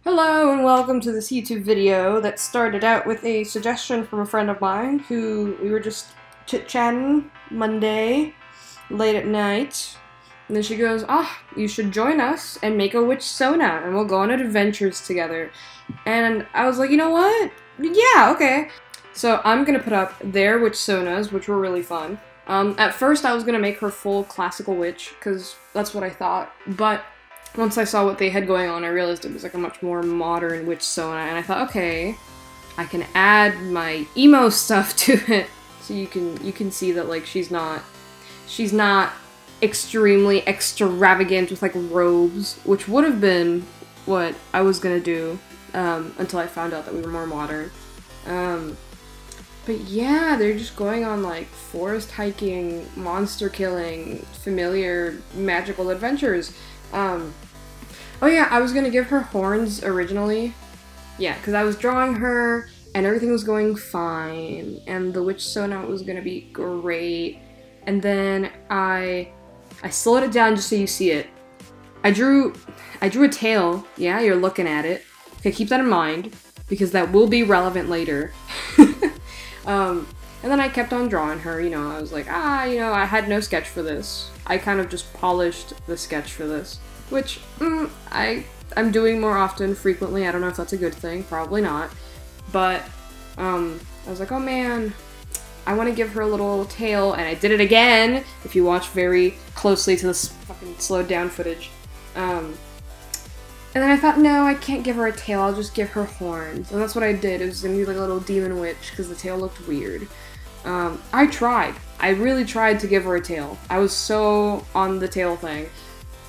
Hello and welcome to this YouTube video that started out with a suggestion from a friend of mine who we were just chit-chatting Monday late at night, and then she goes, you should join us and make a WITCHSONA and we'll go on adventures together. And I was like, you know what? Yeah, okay. So I'm gonna put up their WITCHSONAs, which were really fun. At first I was gonna make her full classical witch, because that's what I thought, but once I saw what they had going on, I realized it was like a much more modern WITCHSONA, and I thought, okay, I can add my emo stuff to it, so you can see that like she's not extremely extravagant with like robes, which would have been what I was gonna do until I found out that we were more modern. But yeah, they're just going on like forest hiking, monster killing, familiar magical adventures. Oh yeah, I was gonna give her horns originally. Yeah, because I was drawing her, and everything was going fine, and the WITCHSONA was gonna be great. And then I slowed it down just so you see it. I drew a tail. Yeah, you're looking at it. Okay, keep that in mind, because that will be relevant later. And then I kept on drawing her, you know, I was like, I had no sketch for this. I kind of just polished the sketch for this. Which, I'm doing more often, frequently. I don't know if that's a good thing, probably not. But, I was like, oh man, I want to give her a little tail, and I did it again, if you watch very closely to this fucking slowed down footage. And then I thought, no, I can't give her a tail, I'll just give her horns. And that's what I did. It was gonna be like a little demon witch, because the tail looked weird. I tried. I really tried to give her a tail. I was so on the tail thing.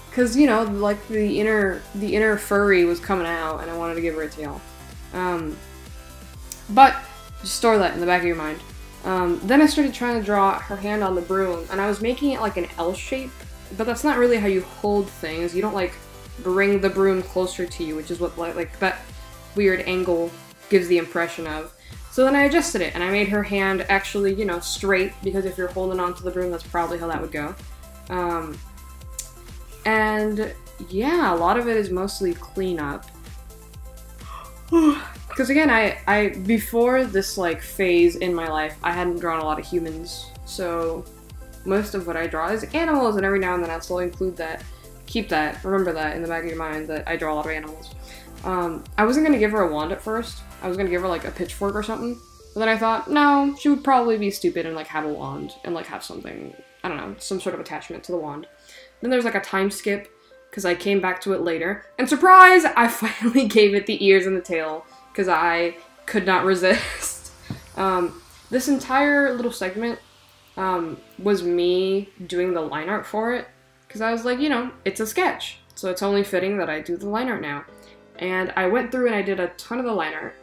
Because, you know, like, the inner furry was coming out, and I wanted to give her a tail. But, just store that in the back of your mind. Then I started trying to draw her hand on the broom, and I was making it like an L shape, but that's not really how you hold things. You don't, like, bring the broom closer to you, which is what, like, that weird angle gives the impression of. So then I adjusted it, and I made her hand actually, you know, straight, because if you're holding onto the broom, that's probably how that would go. And yeah, a lot of it is mostly cleanup. Because again, I before this like phase in my life, I hadn't drawn a lot of humans, so most of what I draw is animals, and every now and then I'll still include that. Keep that, remember that in the back of your mind, that I draw a lot of animals. I wasn't gonna give her a wand at first. I was gonna give her like a pitchfork or something, but then I thought, no, she would probably be stupid and like have a wand and like have something, I don't know, some sort of attachment to the wand. Then there's like a time skip, because I came back to it later, and surprise! I finally gave it the ears and the tail, because I could not resist. This entire little segment was me doing the line art for it, because I was like, you know, it's a sketch, so it's only fitting that I do the line art now. And I went through and I did a ton of the line art,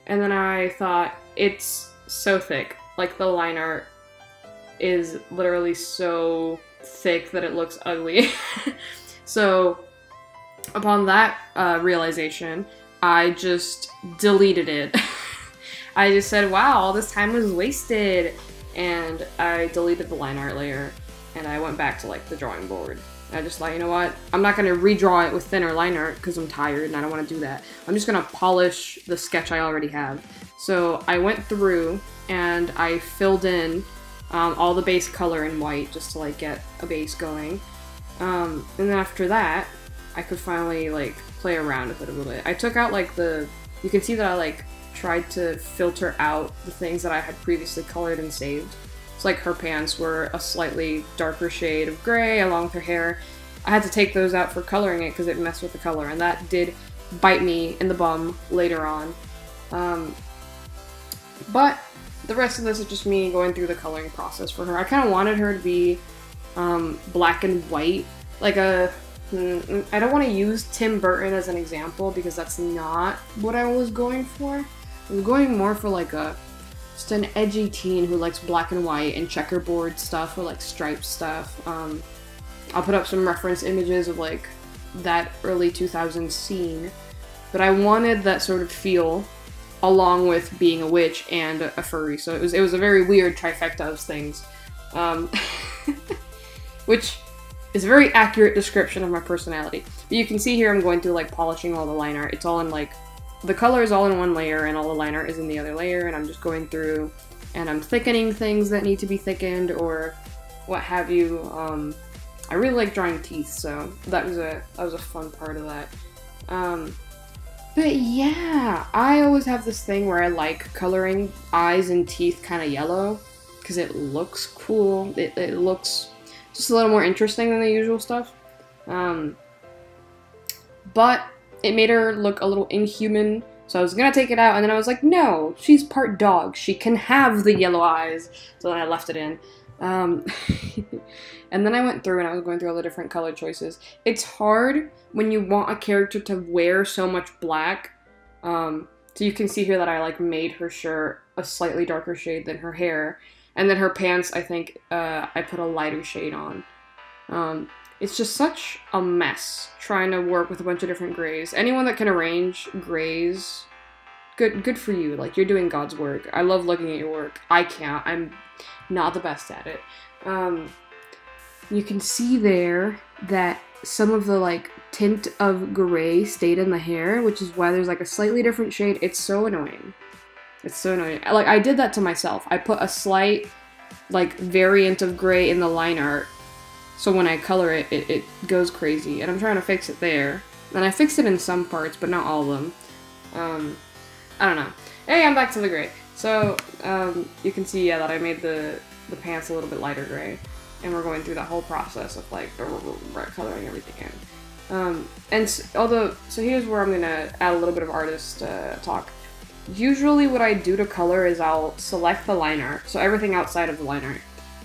and then I thought, it's so thick. Like, the line art is literally so thick that it looks ugly. So upon that realization, I just deleted it. I just said, wow, all this time was wasted, and I deleted the line art layer, and I went back to like the drawing board. I just thought, you know what, I'm not going to redraw it with thinner line art because I'm tired and I don't want to do that. I'm just going to polish the sketch I already have. So I went through and I filled in all the base color in white just to like get a base going. And then after that, I could finally like play around with it a little bit. I took out like you can see that I like tried to filter out the things that I had previously colored and saved. It's like her pants were a slightly darker shade of gray along with her hair. I had to take those out for coloring it because it messed with the color, and that did bite me in the bum later on. But the rest of this is just me going through the coloring process for her. I kind of wanted her to be black and white. Like I don't want to use Tim Burton as an example because that's not what I was going for. I was going more for like just an edgy teen who likes black and white and checkerboard stuff or like striped stuff. I'll put up some reference images of like that early 2000s scene. But I wanted that sort of feel along with being a witch and a furry, so it was a very weird trifecta of things. Which is a very accurate description of my personality. But you can see here I'm going through like polishing all the line art. It's all in like, the color is all in one layer and all the line art is in the other layer, and I'm just going through and I'm thickening things that need to be thickened or what have you. I really like drawing teeth, so that was a fun part of that. But yeah, I always have this thing where I like coloring eyes and teeth kind of yellow because it looks cool. It looks just a little more interesting than the usual stuff. But it made her look a little inhuman, so I was gonna take it out, and then I was like, no, she's part dog. She can have the yellow eyes. So then I left it in. And then I went through and I was going through all the different color choices. It's hard when you want a character to wear so much black. So you can see here that I like made her shirt a slightly darker shade than her hair. And then her pants, I think, I put a lighter shade on. It's just such a mess trying to work with a bunch of different grays. Anyone that can arrange grays, good for you. Like, you're doing God's work. I love looking at your work. I can't. I'm not the best at it. You can see there that some of the like tint of gray stayed in the hair, which is why there's like a slightly different shade. It's so annoying. It's so annoying. Like, I did that to myself. I put a slight like variant of gray in the line art, so when I color it, it goes crazy, and I'm trying to fix it there. And I fixed it in some parts, but not all of them. I don't know. Hey, I'm back to the gray. So, you can see, yeah, that I made the pants a little bit lighter gray. And we're going through that whole process of, like, coloring everything in. So here's where I'm gonna add a little bit of artist talk. Usually what I do to color is I'll select the line art, so everything outside of the line art.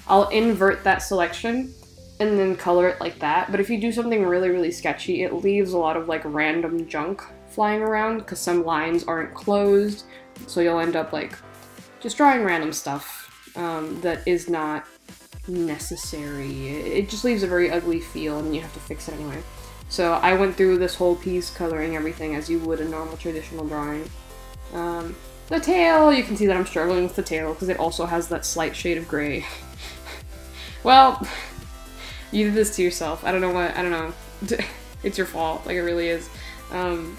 I'll invert that selection and then color it like that, but if you do something really, really sketchy, it leaves a lot of, like, random junk flying around, because some lines aren't closed, so you'll end up, like, just drawing random stuff that is not necessary. It just leaves a very ugly feel, and you have to fix it anyway. So I went through this whole piece coloring everything as you would a normal traditional drawing. The tail, you can see that I'm struggling with the tail, because it also has that slight shade of gray. Well, you did this to yourself. I don't know. It's your fault, like, it really is. Oh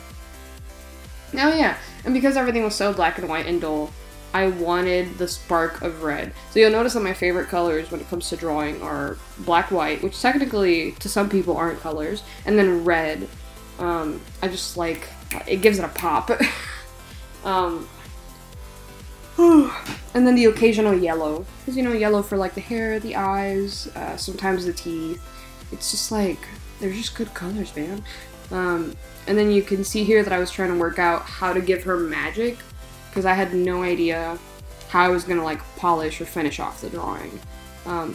yeah, and because everything was so black and white and dull, I wanted the spark of red. So you'll notice that my favorite colors when it comes to drawing are black, white, which technically to some people aren't colors, and then red. I just like, it gives it a pop. And then the occasional yellow, because, you know, yellow for like the hair, the eyes, sometimes the teeth. It's just like, they're just good colors, man. And then you can see here that I was trying to work out how to give her magic, because I had no idea how I was gonna like polish or finish off the drawing.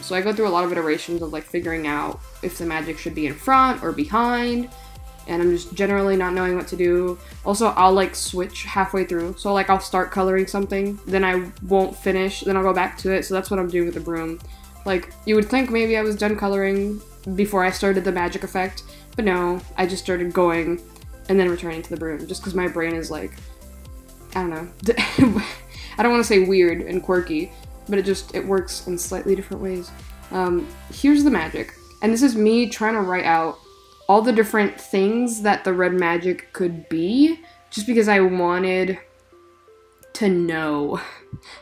So I go through a lot of iterations of like figuring out if the magic should be in front or behind, and I'm just generally not knowing what to do. Also, I'll like switch halfway through, so like I'll start coloring something, then I won't finish, then I'll go back to it, so that's what I'm doing with the broom. Like, you would think maybe I was done coloring before I started the magic effect, but no, I just started going and then returning to the broom, just because my brain is like, I don't know. I don't want to say weird and quirky, but it works in slightly different ways. Here's the magic. And this is me trying to write out all the different things that the red magic could be, just because I wanted to know.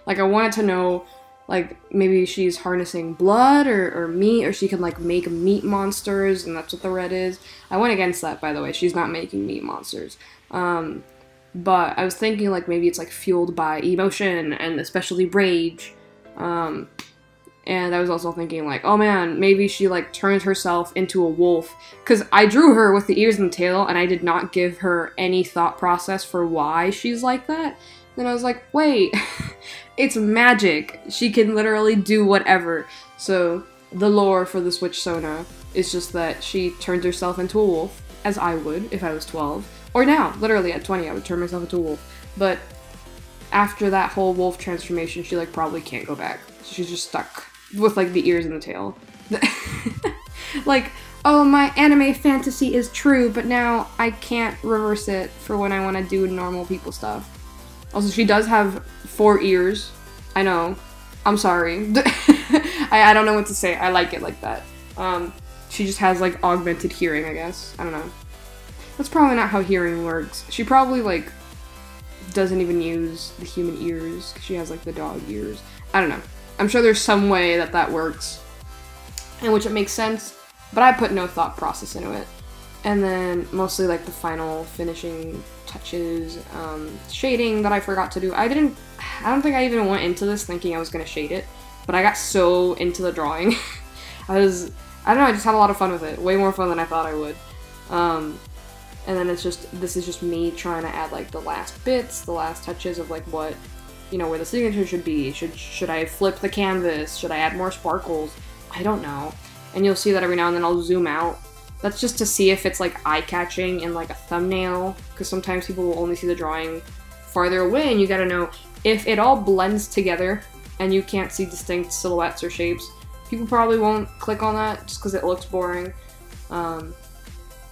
Like, I wanted to know, like, maybe she's harnessing blood or meat, or she can, like, make meat monsters, and that's what the red is. I went against that, by the way. She's not making meat monsters. But I was thinking, like, maybe it's, like, fueled by emotion, and especially rage. And I was also thinking, like, oh man, maybe she, like, turned herself into a wolf. Because I drew her with the ears and tail, and I did not give her any thought process for why she's like that. Then I was like, wait, it's magic. She can literally do whatever. So the lore for this WITCHSONA is just that she turns herself into a wolf, as I would if I was 12. Or now, literally at 20, I would turn myself into a wolf. But after that whole wolf transformation, she, like, probably can't go back. So she's just stuck with, like, the ears and the tail. Like, oh, my anime fantasy is true, but now I can't reverse it for when I want to do normal people stuff. Also, she does have 4 ears. I know. I'm sorry. I don't know what to say. I like it like that. she just has, like, augmented hearing, I guess. I don't know. That's probably not how hearing works. She probably, like, doesn't even use the human ears. She has, like, the dog ears. I don't know. I'm sure there's some way that that works in which it makes sense, but I put no thought process into it. And then mostly, like, the final finishing touches, shading that I forgot to do. I don't think I even went into this thinking I was gonna shade it, but I got so into the drawing. I don't know, I just had a lot of fun with it. Way more fun than I thought I would. And then this is just me trying to add, like, the last bits, the last touches of, like, what, you know, where the signature should be. Should I flip the canvas? Should I add more sparkles? I don't know. And you'll see that every now and then I'll zoom out. That's just to see if it's, like, eye-catching in, like, a thumbnail, because sometimes people will only see the drawing farther away, and you gotta know if it all blends together and you can't see distinct silhouettes or shapes, people probably won't click on that just because it looks boring. And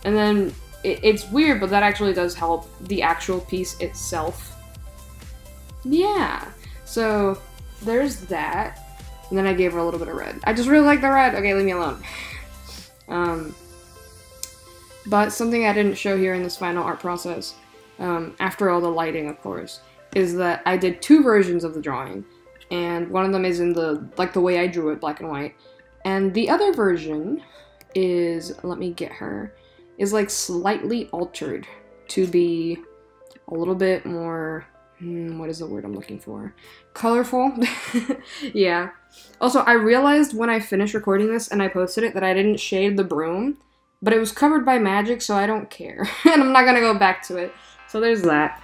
then it's weird, but that actually does help the actual piece itself. Yeah, so there's that. And then I gave her a little bit of red. I just really like the red. Okay, leave me alone. But something I didn't show here in this final art process, after all the lighting, of course, is that I did 2 versions of the drawing. And one of them is in the, like, the way I drew it, black and white. And the other version is, let me get her, is, like, slightly altered to be a little bit more, what is the word I'm looking for? Colorful? Yeah. Also, I realized when I finished recording this and I posted it that I didn't shade the broom, but it was covered by magic, so I don't care. And I'm not gonna go back to it. So there's that.